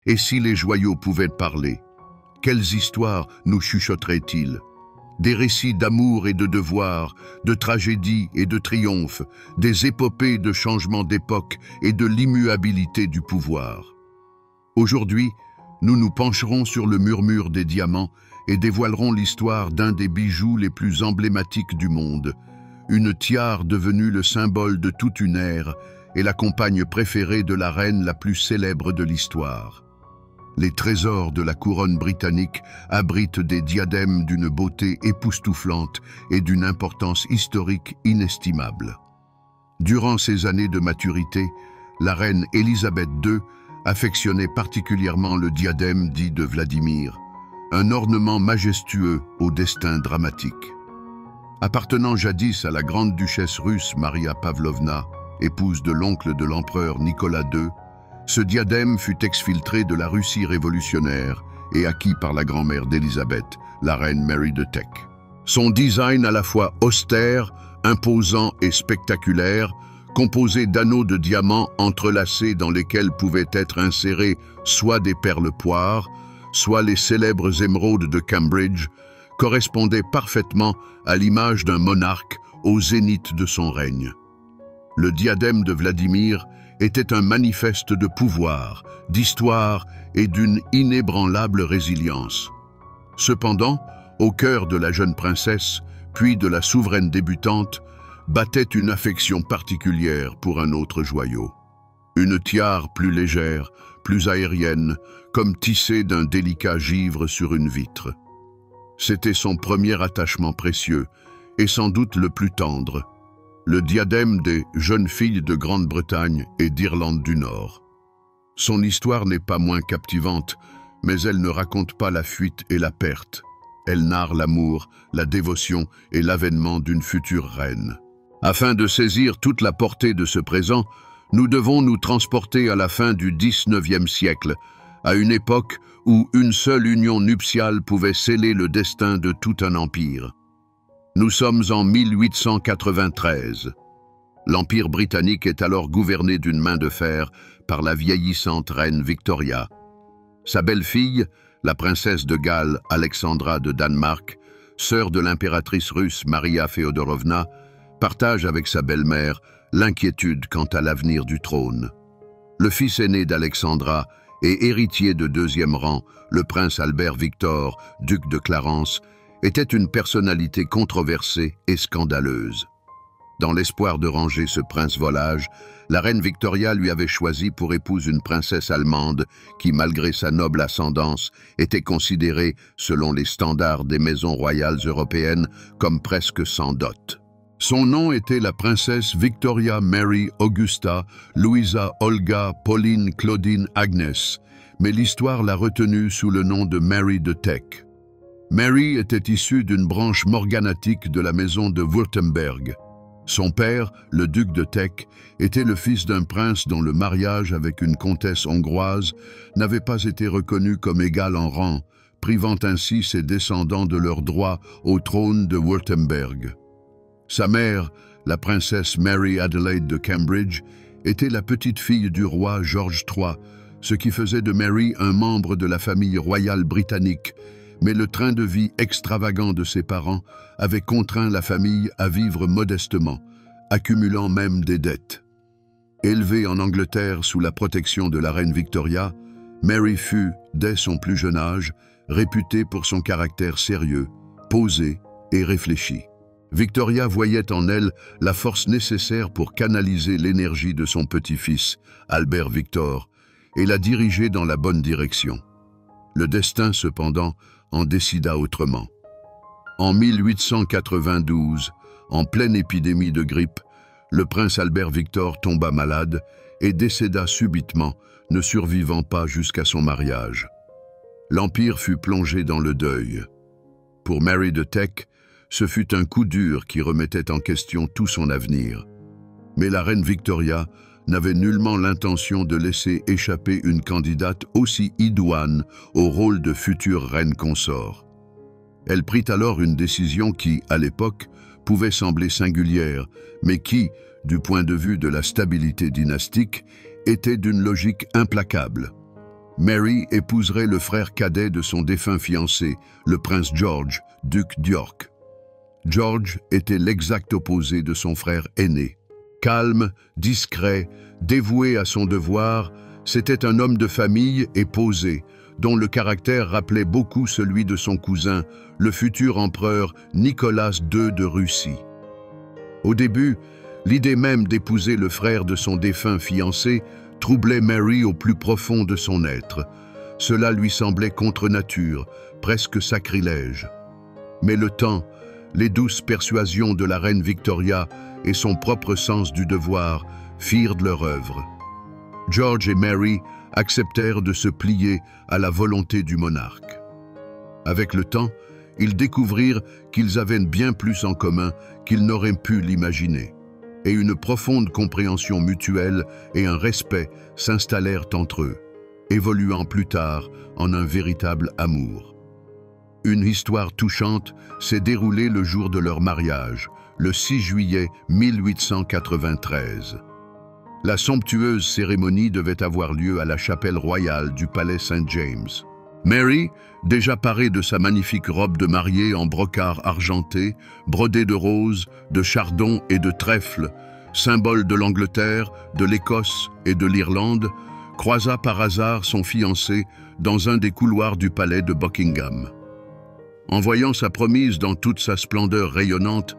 Et si les joyaux pouvaient parler, quelles histoires nous chuchoteraient-ils? Des récits d'amour et de devoir, de tragédie et de triomphe, des épopées de changement d'époque et de l'immuabilité du pouvoir. Aujourd'hui, nous nous pencherons sur le murmure des diamants et dévoilerons l'histoire d'un des bijoux les plus emblématiques du monde, une tiare devenue le symbole de toute une ère et la compagne préférée de la reine la plus célèbre de l'histoire. Les trésors de la couronne britannique abritent des diadèmes d'une beauté époustouflante et d'une importance historique inestimable. Durant ses années de maturité, la reine Élisabeth II affectionnait particulièrement le diadème dit de Vladimir, un ornement majestueux au destin dramatique. Appartenant jadis à la grande duchesse russe Maria Pavlovna, épouse de l'oncle de l'empereur Nicolas II, ce diadème fut exfiltré de la Russie révolutionnaire et acquis par la grand-mère d'Élisabeth, la reine Mary de Teck. Son design à la fois austère, imposant et spectaculaire, composé d'anneaux de diamants entrelacés dans lesquels pouvaient être insérées soit des perles poires, soit les célèbres émeraudes de Cambridge, correspondait parfaitement à l'image d'un monarque au zénith de son règne. Le diadème de Vladimir était un manifeste de pouvoir, d'histoire et d'une inébranlable résilience. Cependant, au cœur de la jeune princesse, puis de la souveraine débutante, battait une affection particulière pour un autre joyau. Une tiare plus légère, plus aérienne, comme tissée d'un délicat givre sur une vitre. C'était son premier attachement précieux, et sans doute le plus tendre, le diadème des jeunes filles de Grande-Bretagne et d'Irlande du Nord. Son histoire n'est pas moins captivante, mais elle ne raconte pas la fuite et la perte. Elle narre l'amour, la dévotion et l'avènement d'une future reine. Afin de saisir toute la portée de ce présent, nous devons nous transporter à la fin du XIXe siècle, à une époque où une seule union nuptiale pouvait sceller le destin de tout un empire. Nous sommes en 1893. L'Empire britannique est alors gouverné d'une main de fer par la vieillissante reine Victoria. Sa belle-fille, la princesse de Galles Alexandra de Danemark, sœur de l'impératrice russe Maria Féodorovna, partage avec sa belle-mère l'inquiétude quant à l'avenir du trône. Le fils aîné d'Alexandra et héritier de deuxième rang, le prince Albert Victor, duc de Clarence, était une personnalité controversée et scandaleuse. Dans l'espoir de ranger ce prince volage, la reine Victoria lui avait choisi pour épouse une princesse allemande qui, malgré sa noble ascendance, était considérée, selon les standards des maisons royales européennes, comme presque sans dot. Son nom était la princesse Victoria Mary Augusta Louisa Olga Pauline Claudine Agnes, mais l'histoire l'a retenue sous le nom de Mary de Teck. Mary était issue d'une branche morganatique de la maison de Wurtemberg. Son père, le duc de Teck, était le fils d'un prince dont le mariage avec une comtesse hongroise n'avait pas été reconnu comme égal en rang, privant ainsi ses descendants de leur droit au trône de Wurtemberg. Sa mère, la princesse Mary Adelaide de Cambridge, était la petite-fille du roi George III, ce qui faisait de Mary un membre de la famille royale britannique, mais le train de vie extravagant de ses parents avait contraint la famille à vivre modestement, accumulant même des dettes. Élevée en Angleterre sous la protection de la reine Victoria, Mary fut, dès son plus jeune âge, réputée pour son caractère sérieux, posé et réfléchi. Victoria voyait en elle la force nécessaire pour canaliser l'énergie de son petit-fils, Albert Victor, et la diriger dans la bonne direction. Le destin, cependant, en décida autrement. En 1892, en pleine épidémie de grippe, le prince Albert Victor tomba malade et décéda subitement, ne survivant pas jusqu'à son mariage. L'Empire fut plongé dans le deuil. Pour Mary de Teck, ce fut un coup dur qui remettait en question tout son avenir. Mais la reine Victoria n'avait nullement l'intention de laisser échapper une candidate aussi idoine au rôle de future reine consort. Elle prit alors une décision qui, à l'époque, pouvait sembler singulière, mais qui, du point de vue de la stabilité dynastique, était d'une logique implacable. Mary épouserait le frère cadet de son défunt fiancé, le prince George, duc d'York. George était l'exact opposé de son frère aîné. Calme, discret, dévoué à son devoir, c'était un homme de famille et posé, dont le caractère rappelait beaucoup celui de son cousin, le futur empereur Nicolas II de Russie. Au début, l'idée même d'épouser le frère de son défunt fiancé troublait Mary au plus profond de son être. Cela lui semblait contre nature, presque sacrilège. Mais le temps, les douces persuasions de la reine Victoria et son propre sens du devoir firent de leur œuvre. George et Mary acceptèrent de se plier à la volonté du monarque. Avec le temps, ils découvrirent qu'ils avaient bien plus en commun qu'ils n'auraient pu l'imaginer, et une profonde compréhension mutuelle et un respect s'installèrent entre eux, évoluant plus tard en un véritable amour. Une histoire touchante s'est déroulée le jour de leur mariage, le 6 juillet 1893. La somptueuse cérémonie devait avoir lieu à la chapelle royale du palais St. James. Mary, déjà parée de sa magnifique robe de mariée en brocart argenté, brodée de roses, de chardon et de trèfle, symbole de l'Angleterre, de l'Écosse et de l'Irlande, croisa par hasard son fiancé dans un des couloirs du palais de Buckingham. En voyant sa promise dans toute sa splendeur rayonnante,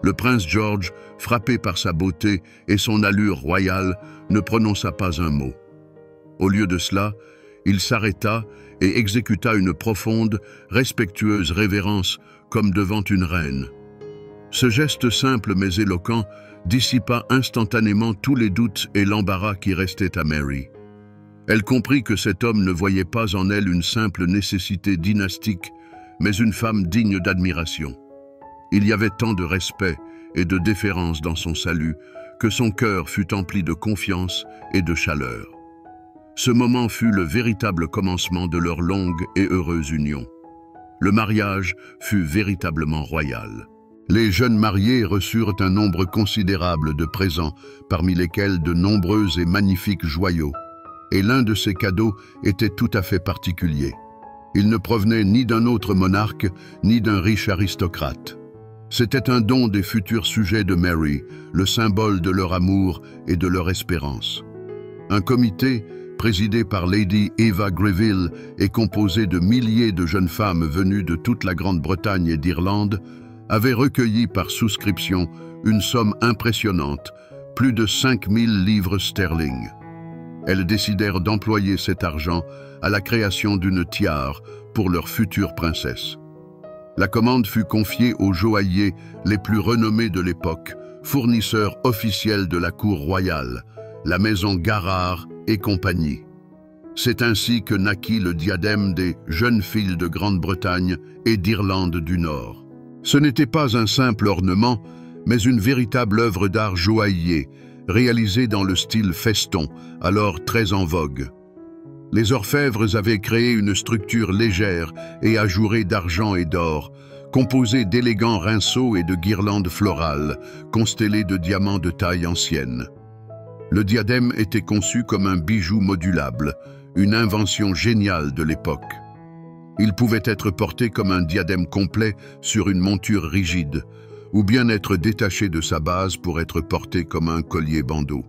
le prince George, frappé par sa beauté et son allure royale, ne prononça pas un mot. Au lieu de cela, il s'arrêta et exécuta une profonde, respectueuse révérence comme devant une reine. Ce geste simple mais éloquent dissipa instantanément tous les doutes et l'embarras qui restaient à Mary. Elle comprit que cet homme ne voyait pas en elle une simple nécessité dynastique, mais une femme digne d'admiration. Il y avait tant de respect et de déférence dans son salut que son cœur fut empli de confiance et de chaleur. Ce moment fut le véritable commencement de leur longue et heureuse union. Le mariage fut véritablement royal. Les jeunes mariés reçurent un nombre considérable de présents, parmi lesquels de nombreux et magnifiques joyaux. Et l'un de ces cadeaux était tout à fait particulier. Il ne provenait ni d'un autre monarque, ni d'un riche aristocrate. C'était un don des futurs sujets de Mary, le symbole de leur amour et de leur espérance. Un comité, présidé par Lady Eva Greville et composé de milliers de jeunes femmes venues de toute la Grande-Bretagne et d'Irlande, avait recueilli par souscription une somme impressionnante, plus de 5000 livres sterling. Elles décidèrent d'employer cet argent à la création d'une tiare pour leur future princesse. La commande fut confiée aux joailliers les plus renommés de l'époque, fournisseurs officiels de la cour royale, la maison Garrard et compagnie. C'est ainsi que naquit le diadème des jeunes filles de Grande-Bretagne et d'Irlande du Nord. Ce n'était pas un simple ornement, mais une véritable œuvre d'art joaillier, réalisée dans le style feston, alors très en vogue. Les orfèvres avaient créé une structure légère et ajourée d'argent et d'or, composée d'élégants rinceaux et de guirlandes florales, constellées de diamants de taille ancienne. Le diadème était conçu comme un bijou modulable, une invention géniale de l'époque. Il pouvait être porté comme un diadème complet sur une monture rigide, ou bien être détaché de sa base pour être porté comme un collier bandeau.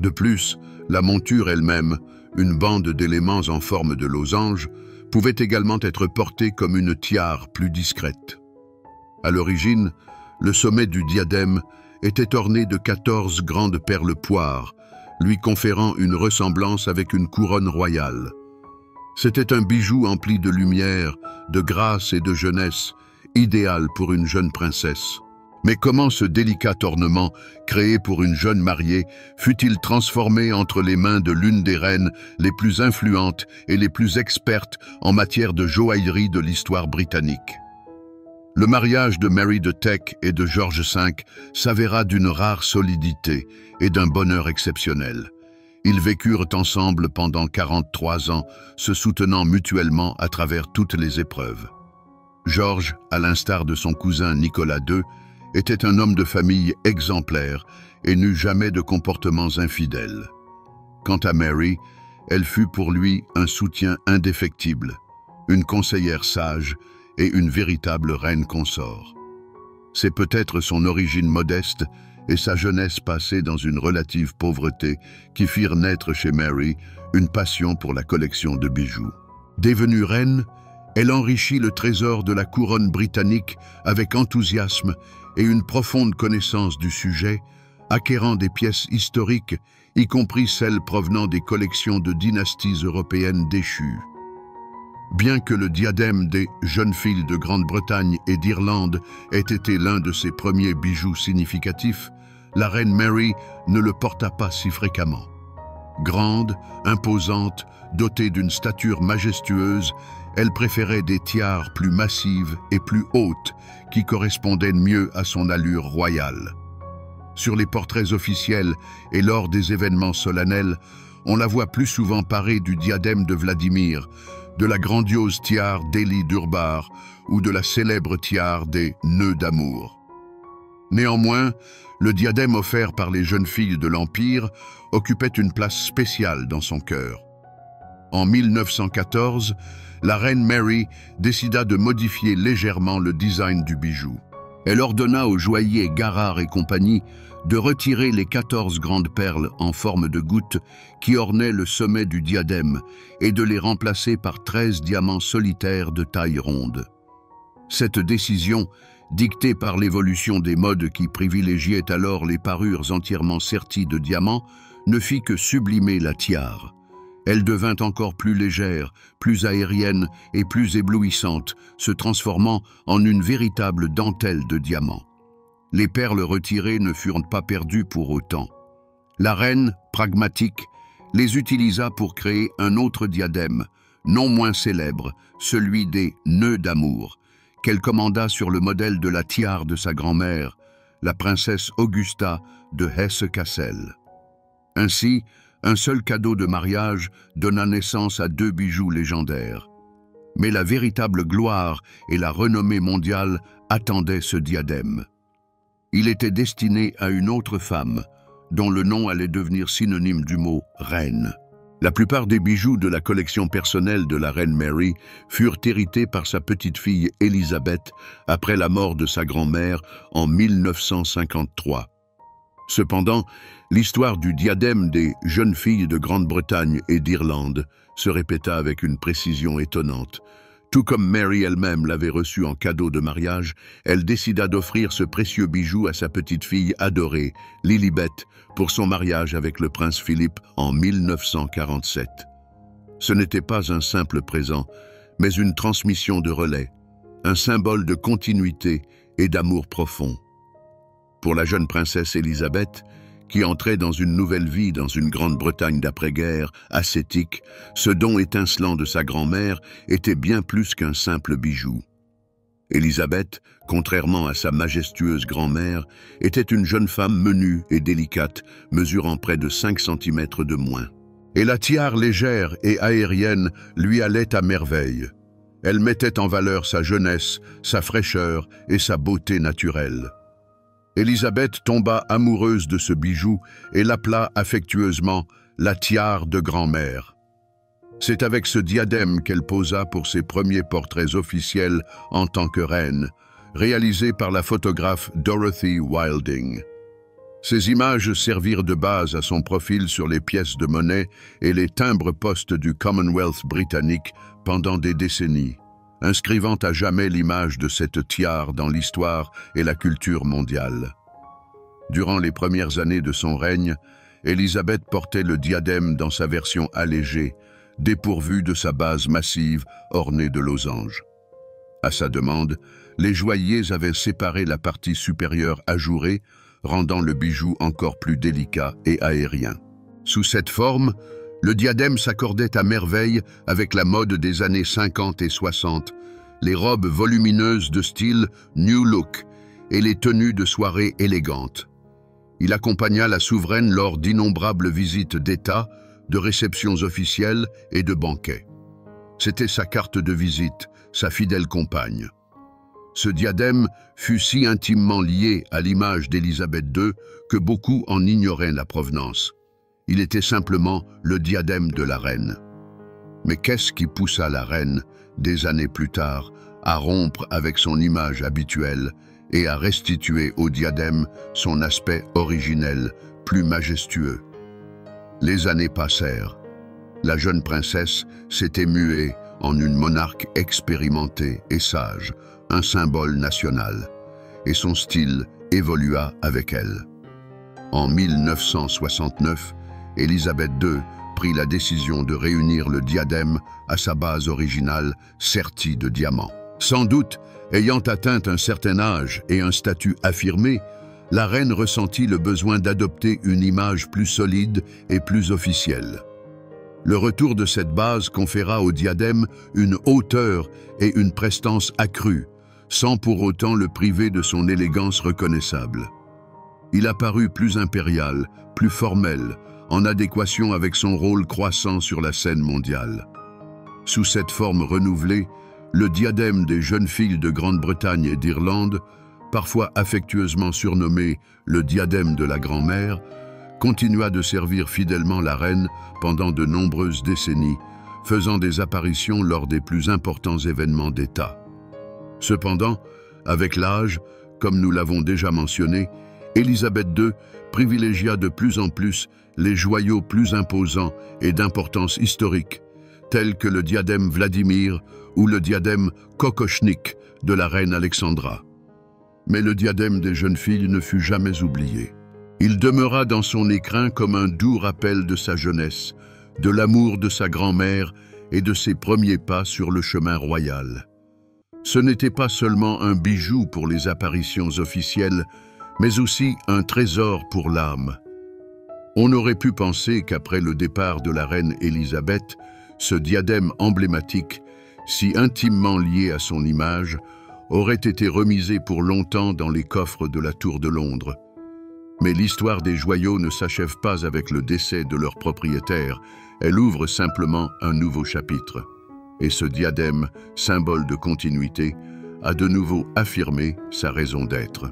De plus, la monture elle-même, une bande d'éléments en forme de losange, pouvait également être portée comme une tiare plus discrète. À l'origine, le sommet du diadème était orné de 14 grandes perles poires, lui conférant une ressemblance avec une couronne royale. C'était un bijou empli de lumière, de grâce et de jeunesse, idéal pour une jeune princesse. Mais comment ce délicat ornement, créé pour une jeune mariée, fut-il transformé entre les mains de l'une des reines les plus influentes et les plus expertes en matière de joaillerie de l'histoire britannique? Le mariage de Mary de Teck et de George V s'avéra d'une rare solidité et d'un bonheur exceptionnel. Ils vécurent ensemble pendant 43 ans, se soutenant mutuellement à travers toutes les épreuves. George, à l'instar de son cousin Nicolas II, était un homme de famille exemplaire et n'eut jamais de comportements infidèles. Quant à Mary, Elle fut pour lui un soutien indéfectible, une conseillère sage et une véritable reine consort. C'est peut-être son origine modeste et sa jeunesse passée dans une relative pauvreté qui firent naître chez Mary une passion pour la collection de bijoux. Devenue reine, elle enrichit le trésor de la couronne britannique avec enthousiasme et une profonde connaissance du sujet, acquérant des pièces historiques, y compris celles provenant des collections de dynasties européennes déchues. Bien que le diadème des jeunes filles de Grande-Bretagne et d'Irlande ait été l'un de ses premiers bijoux significatifs, la reine Mary ne le porta pas si fréquemment. Grande, imposante, dotée d'une stature majestueuse, elle préférait des tiares plus massives et plus hautes qui correspondaient mieux à son allure royale. Sur les portraits officiels et lors des événements solennels, on la voit plus souvent parée du diadème de Vladimir, de la grandiose tiare d'Élie d'Urbar ou de la célèbre tiare des nœuds d'amour. Néanmoins, le diadème offert par les jeunes filles de l'Empire occupait une place spéciale dans son cœur. En 1914, la reine Mary décida de modifier légèrement le design du bijou. Elle ordonna au joaillier Garrard et compagnie de retirer les 14 grandes perles en forme de gouttes qui ornaient le sommet du diadème et de les remplacer par 13 diamants solitaires de taille ronde. Cette décision, dictée par l'évolution des modes qui privilégiaient alors les parures entièrement serties de diamants, ne fit que sublimer la tiare. Elle devint encore plus légère, plus aérienne et plus éblouissante, se transformant en une véritable dentelle de diamants. Les perles retirées ne furent pas perdues pour autant. La reine, pragmatique, les utilisa pour créer un autre diadème, non moins célèbre, celui des nœuds d'amour, qu'elle commanda sur le modèle de la tiare de sa grand-mère, la princesse Augusta de Hesse-Cassel. Ainsi, un seul cadeau de mariage donna naissance à 2 bijoux légendaires. Mais la véritable gloire et la renommée mondiale attendaient ce diadème. Il était destiné à une autre femme, dont le nom allait devenir synonyme du mot « reine ». La plupart des bijoux de la collection personnelle de la reine Mary furent hérités par sa petite-fille Élisabeth après la mort de sa grand-mère en 1953. Cependant, l'histoire du diadème des jeunes filles de Grande-Bretagne et d'Irlande se répéta avec une précision étonnante. Tout comme Mary elle-même l'avait reçu en cadeau de mariage, elle décida d'offrir ce précieux bijou à sa petite-fille adorée, Lilibet, pour son mariage avec le prince Philippe en 1947. Ce n'était pas un simple présent, mais une transmission de relais, un symbole de continuité et d'amour profond. Pour la jeune princesse Élisabeth, qui entrait dans une nouvelle vie dans une Grande-Bretagne d'après-guerre, ascétique, ce don étincelant de sa grand-mère était bien plus qu'un simple bijou. Élisabeth, contrairement à sa majestueuse grand-mère, était une jeune femme menue et délicate, mesurant près de 5 cm de moins. Et la tiare légère et aérienne lui allait à merveille. Elle mettait en valeur sa jeunesse, sa fraîcheur et sa beauté naturelle. Élisabeth tomba amoureuse de ce bijou et l'appela affectueusement la tiare de grand-mère. C'est avec ce diadème qu'elle posa pour ses premiers portraits officiels en tant que reine, réalisés par la photographe Dorothy Wilding. Ces images servirent de base à son profil sur les pièces de monnaie et les timbres-poste du Commonwealth britannique pendant des décennies, inscrivant à jamais l'image de cette tiare dans l'histoire et la culture mondiale. Durant les premières années de son règne, Élisabeth portait le diadème dans sa version allégée, dépourvue de sa base massive ornée de losanges. À sa demande, les joailliers avaient séparé la partie supérieure ajourée, rendant le bijou encore plus délicat et aérien. Sous cette forme, le diadème s'accordait à merveille avec la mode des années 50 et 60, les robes volumineuses de style New Look et les tenues de soirée élégantes. Il accompagna la souveraine lors d'innombrables visites d'État, de réceptions officielles et de banquets. C'était sa carte de visite, sa fidèle compagne. Ce diadème fut si intimement lié à l'image d'Élisabeth II que beaucoup en ignoraient la provenance. Il était simplement le diadème de la reine. Mais qu'est-ce qui poussa la reine, des années plus tard, à rompre avec son image habituelle et à restituer au diadème son aspect originel, plus majestueux? Les années passèrent. La jeune princesse s'était muée en une monarque expérimentée et sage, un symbole national, et son style évolua avec elle. En 1969, Élisabeth II prit la décision de réunir le diadème à sa base originale, sertie de diamants. Sans doute, ayant atteint un certain âge et un statut affirmé, la reine ressentit le besoin d'adopter une image plus solide et plus officielle. Le retour de cette base conféra au diadème une hauteur et une prestance accrues, sans pour autant le priver de son élégance reconnaissable. Il apparut plus impérial, plus formel, en adéquation avec son rôle croissant sur la scène mondiale. Sous cette forme renouvelée, le diadème des jeunes filles de Grande-Bretagne et d'Irlande, parfois affectueusement surnommé le diadème de la grand-mère, continua de servir fidèlement la reine pendant de nombreuses décennies, faisant des apparitions lors des plus importants événements d'État. Cependant, avec l'âge, comme nous l'avons déjà mentionné, Élisabeth II privilégia de plus en plus les joyaux plus imposants et d'importance historique, tels que le diadème Vladimir ou le diadème Kokochnik de la reine Alexandra. Mais le diadème des jeunes filles ne fut jamais oublié. Il demeura dans son écrin comme un doux rappel de sa jeunesse, de l'amour de sa grand-mère et de ses premiers pas sur le chemin royal. Ce n'était pas seulement un bijou pour les apparitions officielles, mais aussi un trésor pour l'âme. On aurait pu penser qu'après le départ de la reine Élisabeth, ce diadème emblématique, si intimement lié à son image, aurait été remisé pour longtemps dans les coffres de la Tour de Londres. Mais l'histoire des joyaux ne s'achève pas avec le décès de leur propriétaire, elle ouvre simplement un nouveau chapitre. Et ce diadème, symbole de continuité, a de nouveau affirmé sa raison d'être.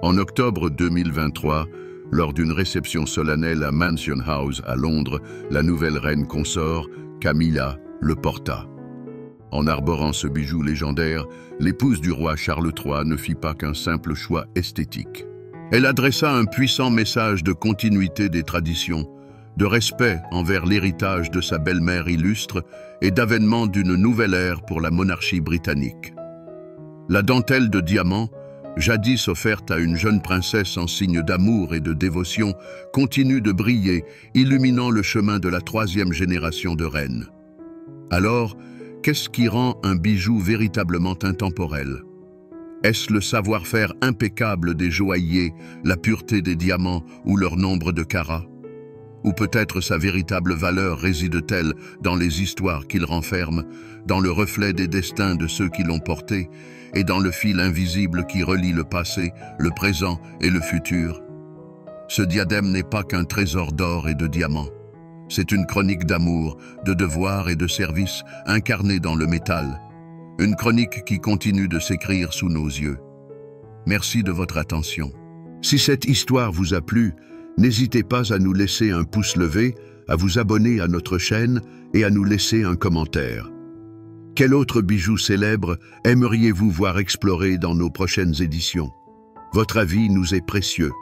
En octobre 2023, lors d'une réception solennelle à Mansion House à Londres, la nouvelle reine consort, Camilla, le porta. En arborant ce bijou légendaire, l'épouse du roi Charles III ne fit pas qu'un simple choix esthétique. Elle adressa un puissant message de continuité des traditions, de respect envers l'héritage de sa belle-mère illustre et d'avènement d'une nouvelle ère pour la monarchie britannique. La dentelle de diamant, jadis offerte à une jeune princesse en signe d'amour et de dévotion, continue de briller, illuminant le chemin de la troisième génération de reines. Alors, qu'est-ce qui rend un bijou véritablement intemporel? Est-ce le savoir-faire impeccable des joailliers, la pureté des diamants ou leur nombre de carats? Ou peut-être sa véritable valeur réside-t-elle dans les histoires qu'il renferme, dans le reflet des destins de ceux qui l'ont porté, et dans le fil invisible qui relie le passé, le présent et le futur? Ce diadème n'est pas qu'un trésor d'or et de diamants. C'est une chronique d'amour, de devoir et de service incarnée dans le métal. Une chronique qui continue de s'écrire sous nos yeux. Merci de votre attention. Si cette histoire vous a plu, n'hésitez pas à nous laisser un pouce levé, à vous abonner à notre chaîne et à nous laisser un commentaire. Quel autre bijou célèbre aimeriez-vous voir explorer dans nos prochaines éditions? Votre avis nous est précieux.